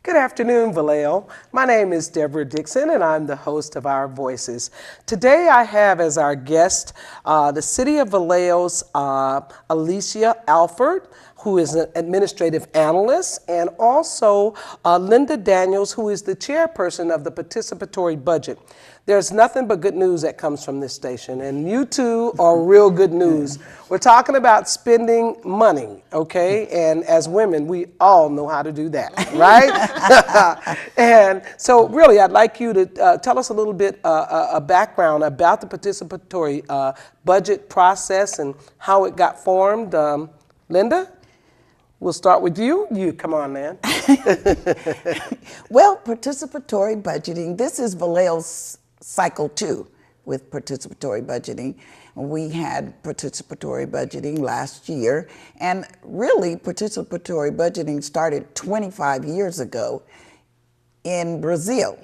Good afternoon, Vallejo. My name is Debora Dickson, and I'm the host of Our Voices. Today I have as our guest the City of Vallejo's Alyssa Alford, who is an administrative analyst, and also Lynda Daniels, who is the chairperson of the participatory budget. There's nothing but good news that comes from this station, and you two are real good news. We're talking about spending money, okay? And as women, we all know how to do that, right? And so really, I'd like you to tell us a little bit, a background about the participatory budget process and how it got formed. Lynda? We'll start with you. You, come on, man. Well, participatory budgeting, this is Vallejo's cycle 2 with participatory budgeting. We had participatory budgeting last year, and really participatory budgeting started 25 years ago in Brazil.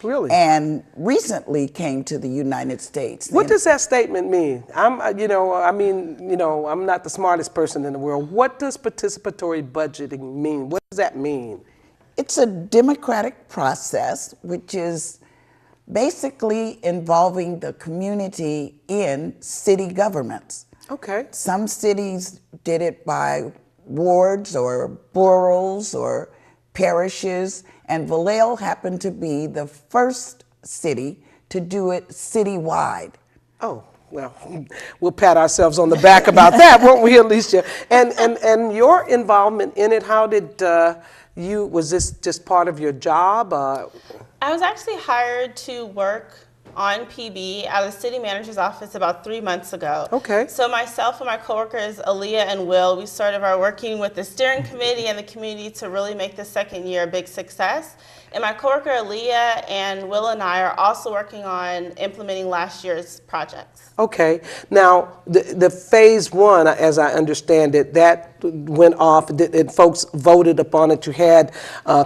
Really? And recently came to the United States. What does that statement mean? I'm not the smartest person in the world. What does participatory budgeting mean? What does that mean? It's a democratic process, which is basically involving the community in city governments. Okay. Some cities did it by wards or boroughs or parishes, and Vallejo happened to be the first city to do it citywide. Oh, well, we'll pat ourselves on the back about that, won't we, Alyssa? And your involvement in it, how did was this just part of your job? I was actually hired to work on PB at the city manager's office about 3 months ago. Okay. So myself and my coworkers, Aaliyah and Will, we started our working with the steering committee and the community to really make the second year a big success. And my coworker, Aaliyah, and Will and I are also working on implementing last year's projects. Okay. Now, the phase 1, as I understand it, that went off, and folks voted upon it. You had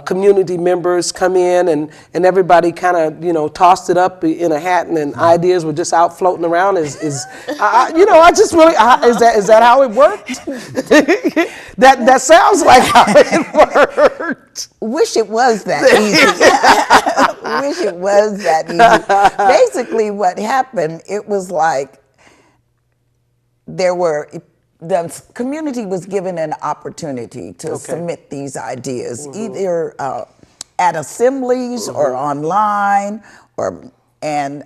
community members come in, and everybody kind of, tossed it up in a hat, and then ideas were just out floating around. Is that how it worked? that sounds like how it worked. Wish it was that easy. Wish it was that easy. Basically, what happened, it was like the community was given an opportunity to submit these ideas, either at assemblies or online, and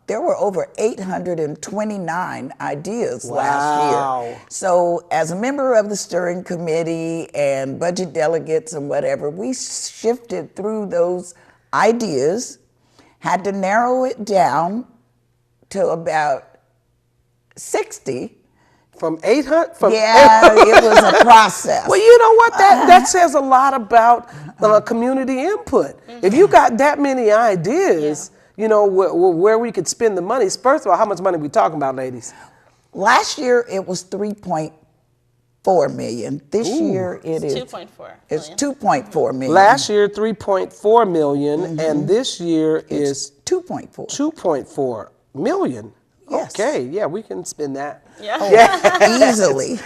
there were over 829 ideas last year. So as a member of the steering committee and budget delegates and whatever, we shifted through those ideas, had to narrow it down to about 60. From 800? It was a process. Well, you know what? That says a lot about community input. If you got that many ideas, where we could spend the money. First of all, how much money are we talking about, ladies? Last year, it was $3.4 million. This year, it's 2.4. It's 2.4 million. Last year, 3.4 million, and this year is 2.4. 2.4 million. Yes. Okay, yeah, we can spend that. Yeah. Easily.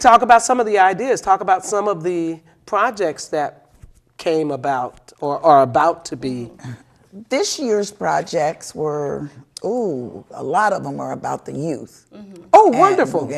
Talk about some of the ideas. Talk about some of the projects that came about or are about to be. This year's projects were, a lot of them are about the youth. Oh, wonderful.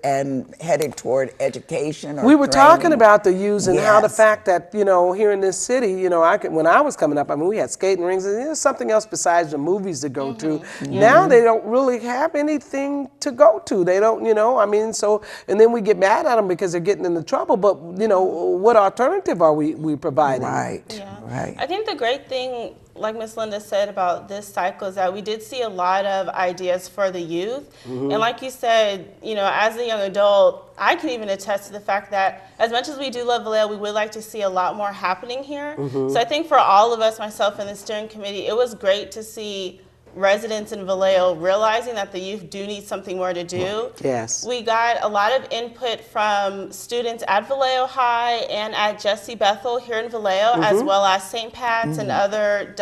And headed toward education or we were training. Talking about the youth and how the Yes. fact that, here in this city, when I was coming up, we had skating rinks and there's something else besides the movies to go to. Now they don't really have anything to go to. They don't, and then we get mad at them because they're getting into trouble. But, what alternative are we providing? Right, Yeah. right. I think the great thing, like Ms. Lynda said about this cycle, is that we did see a lot of ideas for the youth. And like you said, as a young adult, I can even attest to the fact that as much as we do love Vallejo, we would like to see a lot more happening here. So I think for all of us, myself and the steering committee, it was great to see residents in Vallejo realizing that the youth do need something more to do. Yes. We got a lot of input from students at Vallejo High and at Jesse Bethel here in Vallejo, as well as St. Pat's and other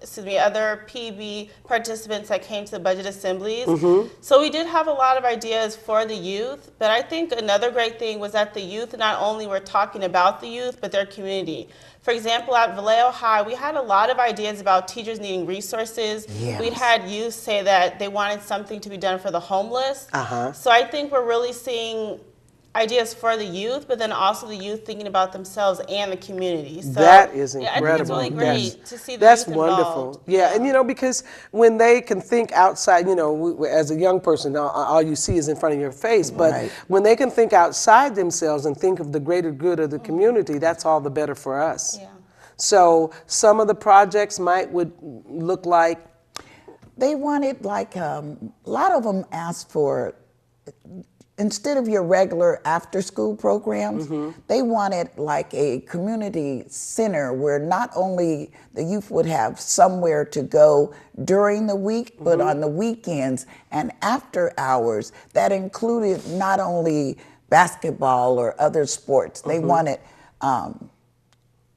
other PB participants that came to the budget assemblies. So we did have a lot of ideas for the youth, but I think another great thing was that the youth not only were talking about the youth, but their community. For example, at Vallejo High, we had a lot of ideas about teachers needing resources. Yes. We'd had youth say that they wanted something to be done for the homeless. So I think we're really seeing ideas for the youth, but then also the youth thinking about themselves and the community. So that is incredible. I think it's really great to see the That's youth wonderful. involved. Yeah, and you know, because when they can think outside, you know, as a young person, all you see is in front of your face. But Right. when they can think outside themselves and think of the greater good of the community, that's all the better for us. Yeah. So some of the projects would look like. They wanted like a lot of them asked for, instead of your regular after-school programs, they wanted like a community center where not only the youth would have somewhere to go during the week, but on the weekends and after hours. That included not only basketball or other sports. They wanted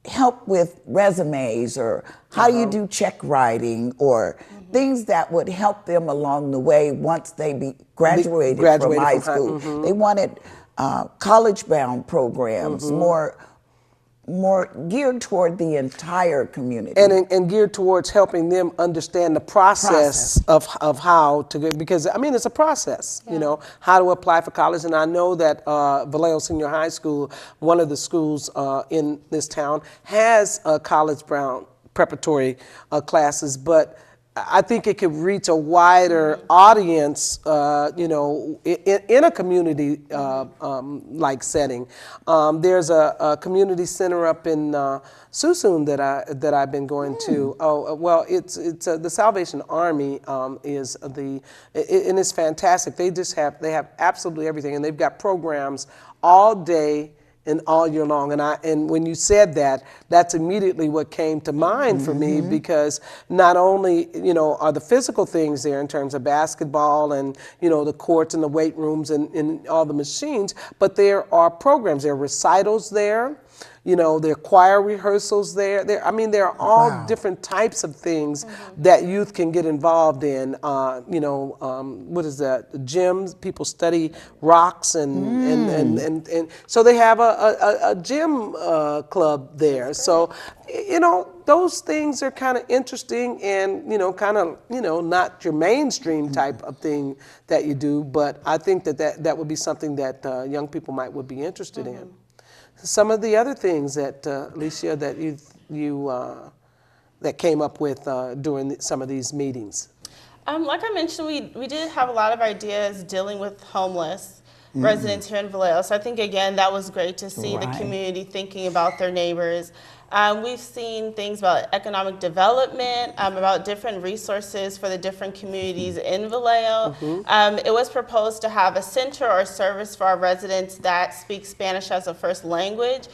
help with resumes, or how do you do check writing, or things that would help them along the way once they graduated from high school. They wanted college-bound programs, more geared toward the entire community. And geared towards helping them understand the process. of how to get, because I mean, it's a process, you know, how to apply for college. And I know that Vallejo Senior High School, one of the schools in this town, has college-bound preparatory classes, but I think it could reach a wider audience, you know, in a community like setting. There's a community center up in Suisun that I've been going to. Oh, well, it's the Salvation Army is and it's fantastic. They have absolutely everything, and they've got programs all day and all year long. And when you said that, that's immediately what came to mind for me, because not only, you know, are the physical things there in terms of basketball and, you know, the courts and the weight rooms and all the machines, but there are programs, there are recitals there. You know, there are choir rehearsals there. I mean, there are all different types of things that youth can get involved in. You know, what is that? Gyms. People study rocks and so they have a gym club there. So, you know, those things are kind of interesting and, you know, kind of, you know, not your mainstream type of thing that you do, but I think that would be something that young people would be interested in. Some of the other things that, Alicia, that that came up with during some of these meetings. Like I mentioned, we did have a lot of ideas dealing with homeless residents here in Vallejo. So I think, again, that was great to see the community thinking about their neighbors. We've seen things about economic development, about different resources for the different communities in Vallejo. It was proposed to have a center or service for our residents that speak Spanish as a first language.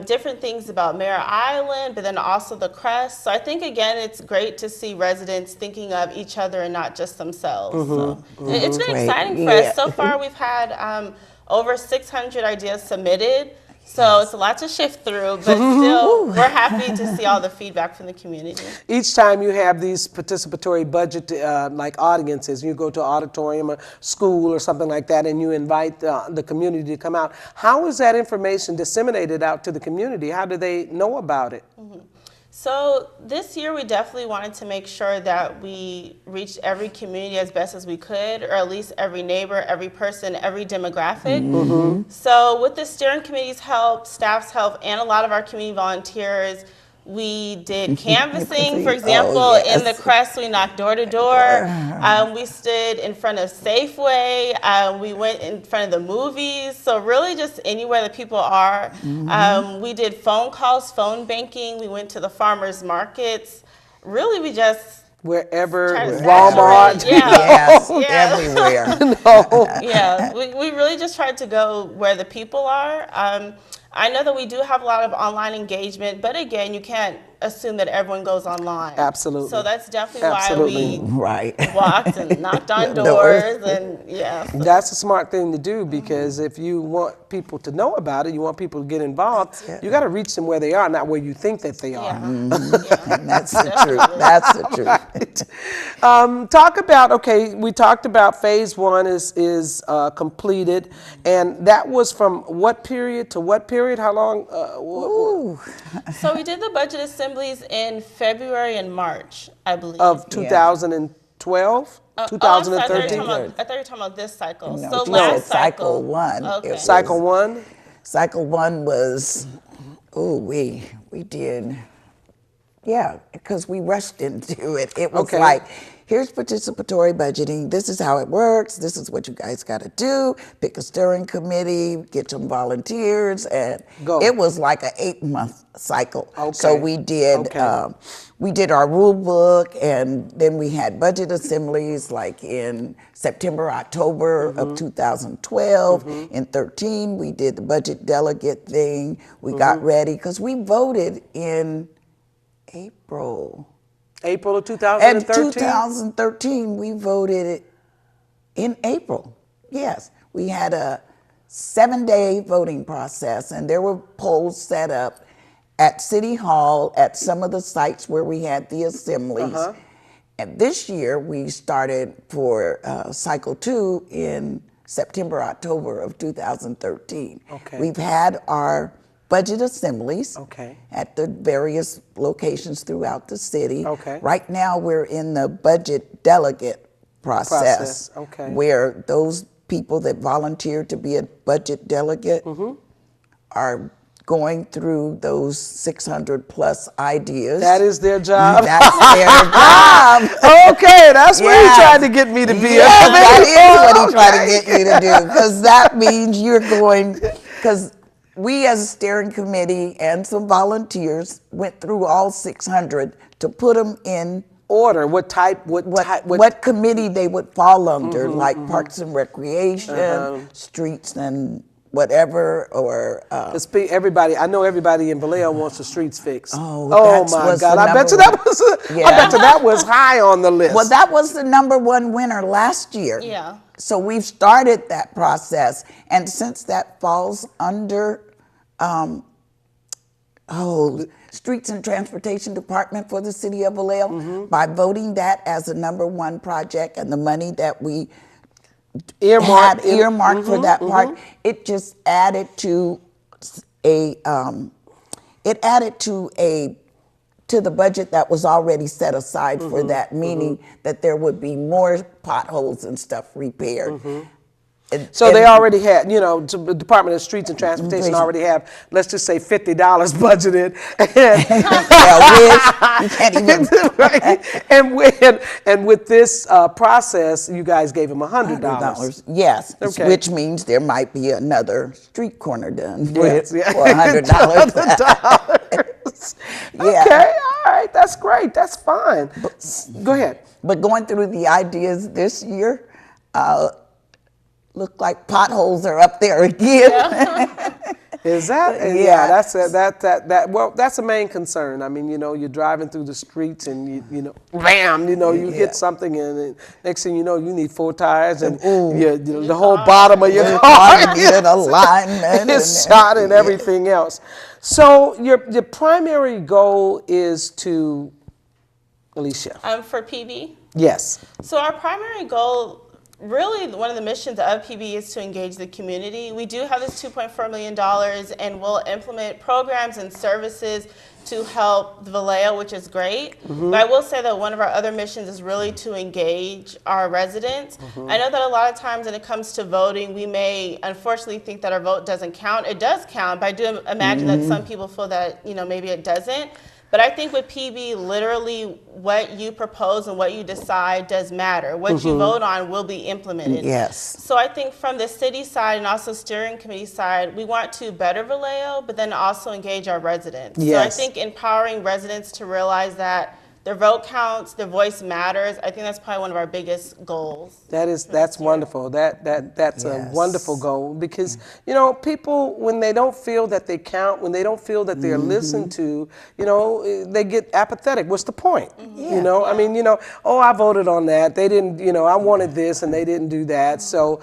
Different things about Mare Island, but then also the Crest. So I think, again, it's great to see residents thinking of each other and not just themselves. So it's been exciting for us. So far, we've had over 600 ideas submitted. So it's a lot to shift through, but still, we're happy to see all the feedback from the community. Each time you have these participatory budget like audiences, you go to an auditorium, a school or something like that, and you invite the community to come out. How is that information disseminated out to the community? How do they know about it? So this year we definitely wanted to make sure that we reached every community as best as we could, or at least every neighbor, every person, every demographic. So with the steering committee's help, staff's help, and a lot of our community volunteers, we did canvassing. For example, in the Crest, we knocked door to door. We stood in front of Safeway. We went in front of the movies. So really just anywhere that people are. We did phone calls, phone banking. We went to the farmers markets. Really, we just... Wherever, Walmart. Everywhere. We really just tried to go where the people are. I know that we do have a lot of online engagement, but again, you can't assume that everyone goes online. Absolutely. So that's definitely Absolutely. why we Right. walked and knocked on Doors. doors and yeah. So. That's a smart thing to do, because if you want people to know about it, you want people to get involved, you got to reach them where they are, not where you think that they are. Yeah. And that's the truth. That's the truth. Talk about, okay, we talked about phase one is completed, and that was from what period to what period? How long? Ooh. So we did the budget assemblies in February and March, I believe. Of 2012? I'm sorry, I thought you were 2013? talking about this cycle. No, So she last said cycle one. Okay. It was- Cycle one? Cycle one was, we did, yeah, because we rushed into it. It was Okay. like, here's participatory budgeting. This is how it works. This is what you guys got to do. Pick a steering committee, get some volunteers, and Go. it was like an 8-month cycle. Okay. So we did, Okay. we did our rule book, and then we had budget assemblies like in September, October of 2012. In 13, we did the budget delegate thing. We got ready because we voted in April. April of In 2013? 2013, we voted in April. Yes, we had a 7-day voting process, and there were polls set up at City Hall at some of the sites where we had the assemblies. And this year, we started for cycle 2 in September, October of 2013. Okay. We've had our budget assemblies Okay. at the various locations throughout the city. Okay. Right now, we're in the budget delegate process. Okay. Where those people that volunteered to be a budget delegate are going through those 600 plus ideas. That is their job? That's their job. Okay, that's what he tried to get me to be. Yes, that is what he tried to get you to do, because that means you're going, because we as a steering committee and some volunteers went through all 600 to put them in Order, what type, what committee they would fall under, like Parks and Recreation, Streets and whatever, or everybody, I know everybody in Vallejo wants the streets fixed. Oh, my was God! the I bet you number that was. Yeah. I bet you that was high on the list. well, that was the #1 winner last year. Yeah. So we've started that process, and since that falls under Streets and Transportation Department for the City of Vallejo, by voting that as the #1 project and the money that we earmarked earmarked for that part, it just added to to the budget that was already set aside for that, meaning that there would be more potholes and stuff repaired. So they already had, the Department of Streets and Transportation already have, let's just say $50 budgeted. You can't even. Right? And with this process, you guys gave them $100. Yes, Okay. which means there might be another street corner done Yes, for yeah. $100. Yeah. Okay, all right, that's great, that's fine. Go ahead. But going through the ideas this year, look like potholes are up there again. Is that? Yeah. That's a main concern. I mean, you're driving through the streets and bam, you hit something, and next thing you know, you need 4 tires, and the whole bottom of your car Good alignment is shot and everything else. So your primary goal is to, Alicia. For PB? Yes. So our primary goal, really one of the missions of PB, is to engage the community. We do have this $2.4 million, and we'll implement programs and services to help the Vallejo, which is great. But I will say that one of our other missions is really to engage our residents. I know that a lot of times when it comes to voting, we may unfortunately think that our vote doesn't count. It does count, but I do imagine that some people feel that maybe it doesn't. But I think with PB, literally what you propose and what you decide does matter. What you vote on will be implemented. Yes. So I think from the city side and also steering committee side, we want to better Vallejo, but then also engage our residents. Yes. So I think empowering residents to realize that their vote counts, their voice matters. I think that's probably one of our biggest goals. That's wonderful. That's a wonderful Yes. goal because people, when they don't feel that they count, when they don't feel that they're listened to, they get apathetic. What's the point? I mean, oh, I voted on that. They didn't. I wanted this and they didn't do that. So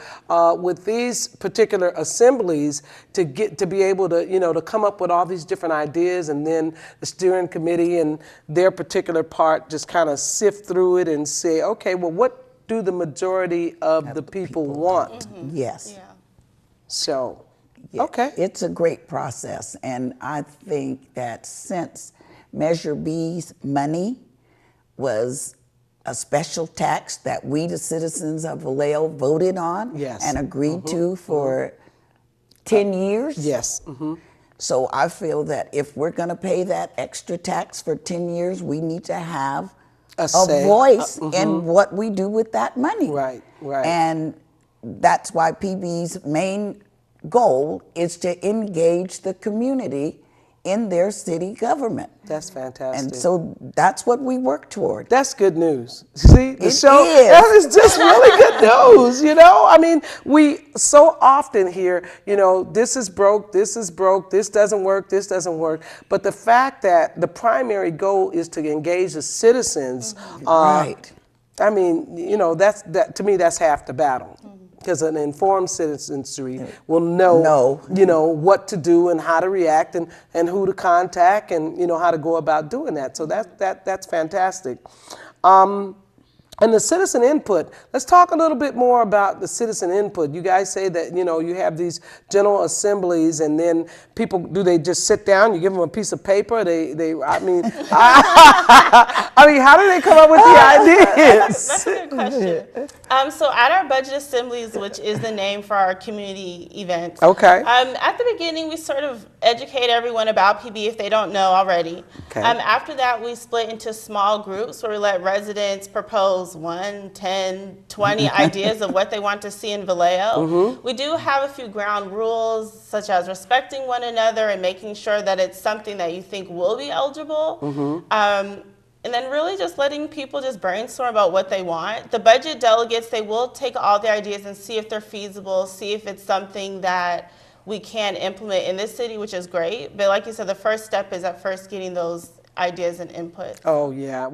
with these particular assemblies, to be able to to come up with all these different ideas, and then the steering committee and their particular part just kind of sift through it and say, okay, well, what do the majority of the people want? Yes. Yeah. So, Yeah, okay. it's a great process, and I think that since Measure B's money was a special tax that we, the citizens of Vallejo, voted on Yes. and agreed to for 10 years. Yes. So I feel that if we're going to pay that extra tax for 10 years, we need to have a say. voice in what we do with that money. Right, right. And that's why PB's main goal is to engage the community in their city government. That's fantastic. And so that's what we work toward. That's good news. See, the It show, is. that is just really good news, I mean, we so often hear, this is broke, this doesn't work, this doesn't work. But the fact that the primary goal is to engage the citizens, Right. I mean, that to me, that's half the battle. Because an informed citizenry will know, what to do and how to react and who to contact and, how to go about doing that. So that's fantastic. And the citizen input, let's talk a little bit more about the citizen input. You guys say that, you have these general assemblies and then people, do they just sit down, you give them a piece of paper? I mean, I mean, how do they come up with the ideas? That's a good question. So at our budget assemblies, which is the name for our community events, Okay. at the beginning we sort of educate everyone about PB if they don't know already. Okay. After that, we split into small groups where we let residents propose 1, 10, 20 ideas of what they want to see in Vallejo. We do have a few ground rules, such as respecting one another and making sure that it's something that you think will be eligible. And then really just letting people just brainstorm about what they want. The budget delegates, they will take all the ideas and see if they're feasible, see if it's something that we can implement in this city, which is great. But like you said, the first step is at first getting those ideas and input. Oh yeah,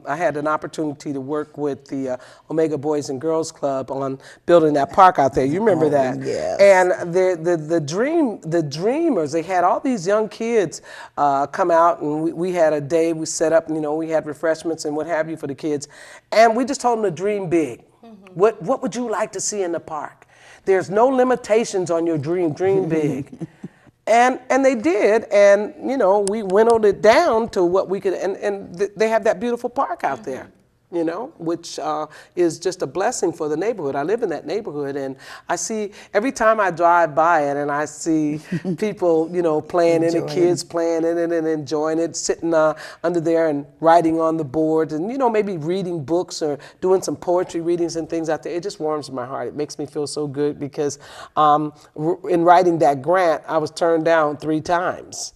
I had an opportunity to work with the Omega Boys and Girls Club on building that park out there. You remember that? Yes. And the dreamers, they had all these young kids come out, and we had a day we set up. We had refreshments and what have you for the kids, and we just told them to dream big. What would you like to see in the park? There's no limitations on your dream. Dream big. And they did, and we winnowed it down to what we could, and they have that beautiful park out there, which is just a blessing for the neighborhood. I live in that neighborhood, and I see every time I drive by it, and I see people, playing in it, kids playing in it and enjoying it, sitting under there and writing on the board, and maybe reading books or doing some poetry readings and things out there. It just warms my heart. It makes me feel so good because in writing that grant, I was turned down 3 times.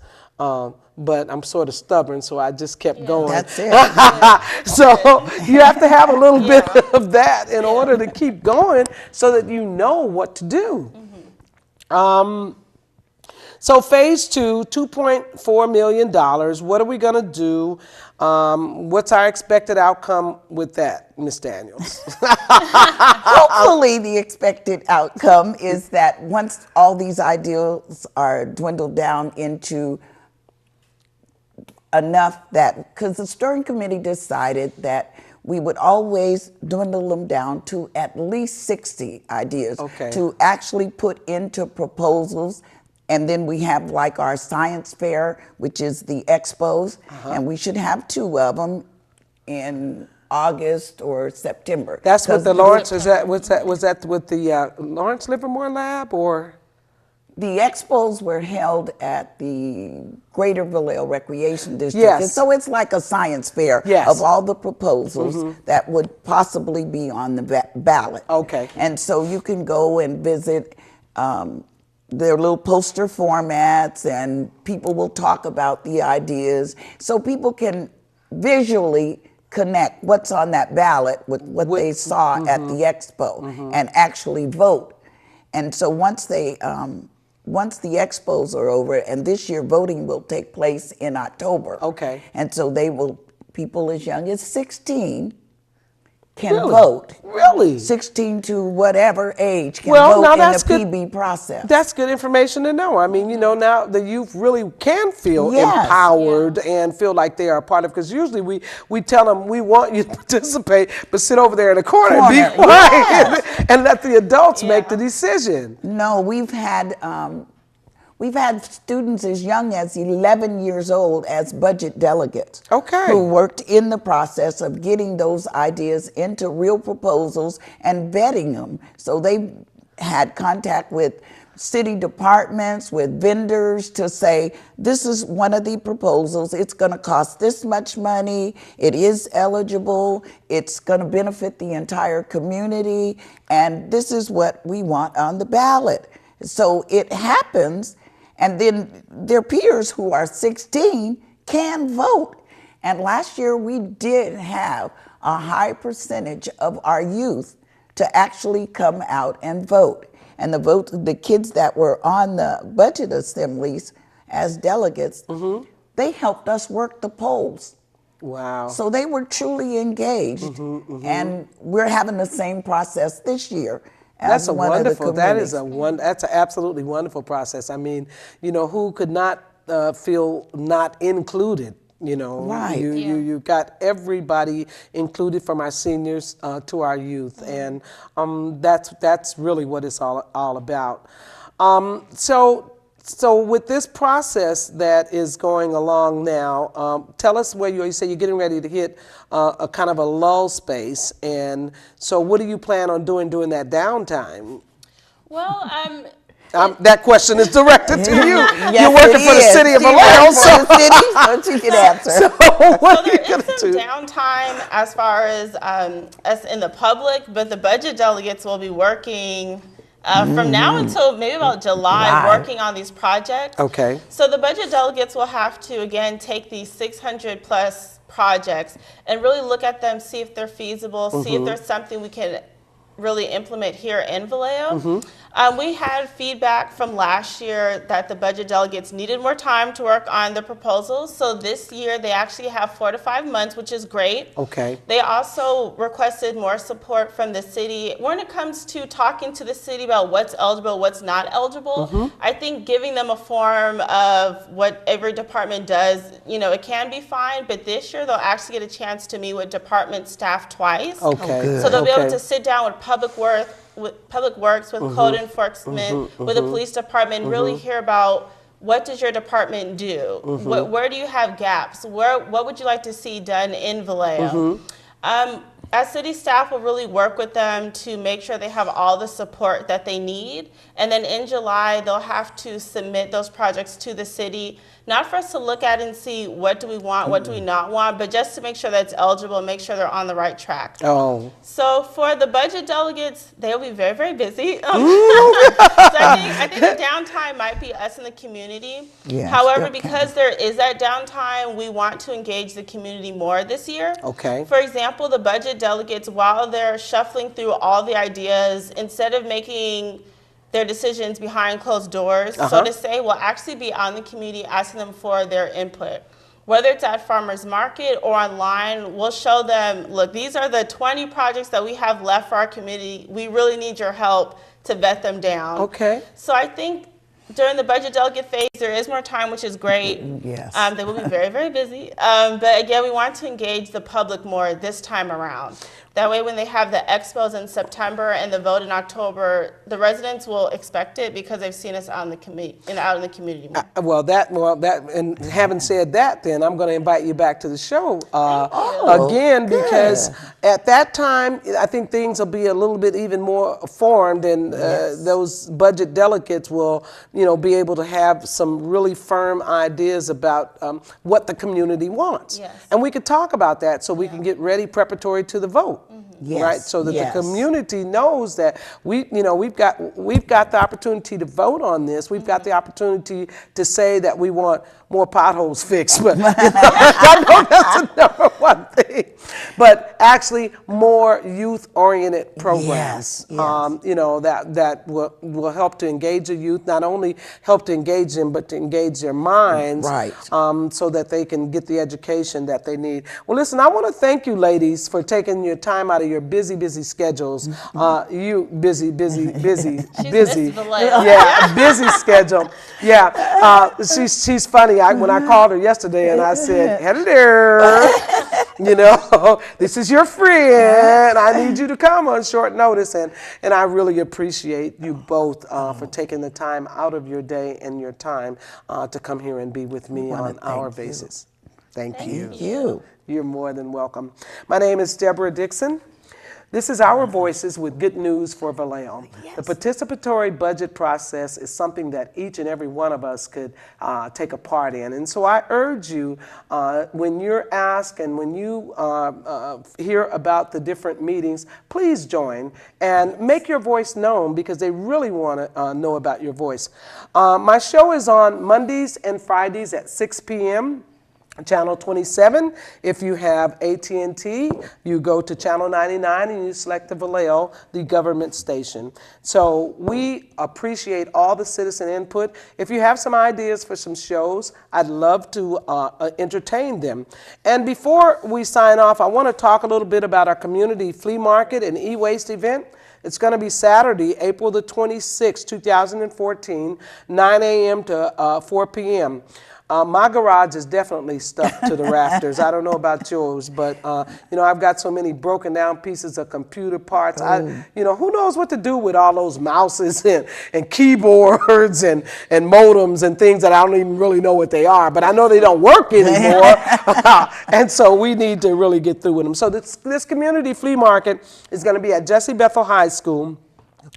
But I'm sort of stubborn, so I just kept going. That's it. So you have to have a little bit of that in order to keep going so that you know what to do. So phase 2, $2.4 million. What are we going to do? What's our expected outcome with that, Ms. Daniels? Hopefully the expected outcome is that once all these ideals are dwindled down into enough that, because the steering committee decided that we would always dwindle them down to at least 60 ideas to actually put into proposals. And then we have like our science fair, which is the expos, and we should have 2 of them in August or September. That's with the Lawrence, was that with the Lawrence Livermore Lab, or? The expos were held at the Greater Vallejo Recreation District. Yes. And so it's like a science fair of all the proposals that would possibly be on the ballot. Okay. And so you can go and visit their little poster formats, and people will talk about the ideas. So people can visually connect what's on that ballot with what they saw at the expo and actually vote. And so once the expos are over, and this year voting will take place in October. Okay. And so people as young as 16 can Really? vote. Really? 16 to whatever age can Well, vote now in that's the good. PB process. That's good information to know. I mean, you know, now the youth really can feel Yes. empowered and feel like they are a part of, because usually we tell them we want you to participate, but sit over there in the corner and be quiet Yes. and let the adults make the decision. No, we've had students as young as 11 years old as budget delegates. Okay. Who worked in the process of getting those ideas into real proposals and vetting them. So they had contact with city departments, with vendors to say, this is one of the proposals, it's gonna cost this much money, it is eligible, it's gonna benefit the entire community, and this is what we want on the ballot. So it happens, and then their peers who are 16 can vote. And last year we did have a high percentage of our youth to actually come out and vote. And the kids that were on the budget assemblies as delegates, they helped us work the polls. Wow. So they were truly engaged. And we're having the same process this year. That's a one of the wonderful. That is communities. That's an absolutely wonderful process. I mean, you know, who could not feel not included? You know, Right. You got everybody included, from our seniors to our youth, and that's really what it's all about. So with this process that is going along now, tell us where you say you're getting ready to hit a kind of a lull space, and so what do you plan on doing during that downtime? Well, that question is directed to you. Yes, You're working for the city of Vallejo, so she can answer. so what are you there going is to some do? downtime as far as us in the public, but the budget delegates will be working from now until maybe about July, Right. working on these projects. Okay. So the budget delegates will have to, again, take these 600 plus projects and really look at them, see if they're feasible, see if there's something we can really implement here in Vallejo. We had feedback from last year that the budget delegates needed more time to work on the proposals. So this year they actually have 4 to 5 months, which is great. Okay. They also requested more support from the city when it comes to talking to the city about what's eligible, what's not eligible. I think giving them a form of what every department does, you know, it can be fine, but this year they'll actually get a chance to meet with department staff twice. Okay. So they'll be able Okay. to sit down with Public Works, with Code Enforcement, with the police department, and really hear about what does your department do? Where do you have gaps? What would you like to see done in Vallejo? As city staff will really work with them to make sure they have all the support that they need. And then in July, they'll have to submit those projects to the city, not for us to look at and see what do we want, what do we not want, but just to make sure that it's eligible and make sure they're on the right track. Oh. So for the budget delegates, they'll be very, very busy. So I think the downtime might be us in the community. Yes, However, okay. because there is that downtime, we want to engage the community more this year. Okay. For example, the budget delegates, while they're shuffling through all the ideas, instead of making their decisions behind closed doors, so to say, will actually be out in the community asking them for their input. Whether it's at farmers market or online, we'll show them, look, these are the 20 projects that we have left for our community. We really need your help to vet them down. Okay. So I think during the budget delegate phase, there is more time, which is great. Yes. They will be very, very busy. But again, we want to engage the public more this time around. That way, when they have the expos in September and the vote in October, the residents will expect it because they've seen us out in the community more. And having said that, then I'm going to invite you back to the show again, good. because at that time, I think things will be a little bit even more formed, and those budget delegates will, you know, be able to have some really firm ideas about what the community wants. Yes. And we could talk about that so we can get ready preparatory to the vote. right? So that yes. the community knows that we've got the opportunity to vote on this. We've got the opportunity to say that we want more potholes fixed, but I know that's the number one thing. But actually, more youth-oriented programs. Yes, yes. That will help to engage the youth. Not only help to engage them, but to engage their minds, Right. so that they can get the education that they need. Well, listen, I want to thank you, ladies, for taking your time out of your busy schedles. You busy. Missed Vallejo. Yeah, busy schedule. Yeah, she's funny. When I called her yesterday and I said, hello, this is your friend. I need you to come on short notice. And I really appreciate you both for taking the time out of your day and your time to come here and be with me on our basis. Thank you. You're more than welcome. My name is Debora Dickson. This is Our Voices with good news for Vallejo. Yes. The participatory budget process is something that each and every one of us could take a part in. And so I urge you, when you're asked and when you hear about the different meetings, please join and make your voice known, because they really want to know about your voice. My show is on Mondays and Fridays at 6 p.m. Channel 27. If you have AT&T, you go to Channel 99 and you select the Vallejo, the government station. So we appreciate all the citizen input. If you have some ideas for some shows, I'd love to entertain them. And before we sign off, I want to talk a little bit about our community flea market and e-waste event. It's going to be Saturday, April the 26th, 2014, 9 a.m. to 4 p.m. My garage is definitely stuffed to the rafters. I don't know about yours, but I've got so many broken down pieces of computer parts. Who knows what to do with all those mouses and keyboards and modems and things that I don't even really know what they are, but I know they don't work anymore. And so we need to really get through with them. So this community flea market is going to be at Jesse Bethel High School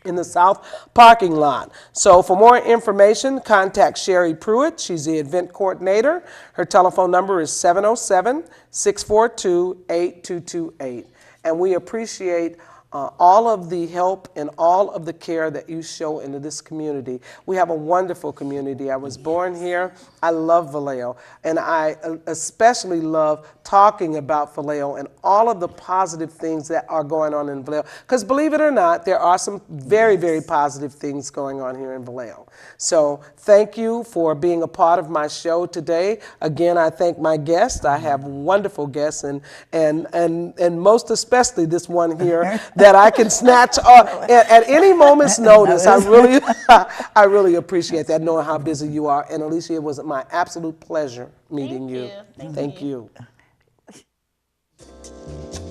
in the south parking lot. So for more information, contact Sherry Pruitt. She's the event coordinator. Her telephone number is 707-642-8228. And we appreciate all of the help and all of the care that you show into this community. We have a wonderful community. I was born here. I love Vallejo, and I especially love talking about Vallejo and all of the positive things that are going on in Vallejo. Because believe it or not, there are some very, very positive things going on here in Vallejo. So thank you for being a part of my show today. Again, I thank my guests. I have wonderful guests, and most especially this one here that I can snatch at any moment's notice. I really appreciate that, knowing how busy you are. And Alyssa, it was my absolute pleasure meeting you. Thank you. Thank you.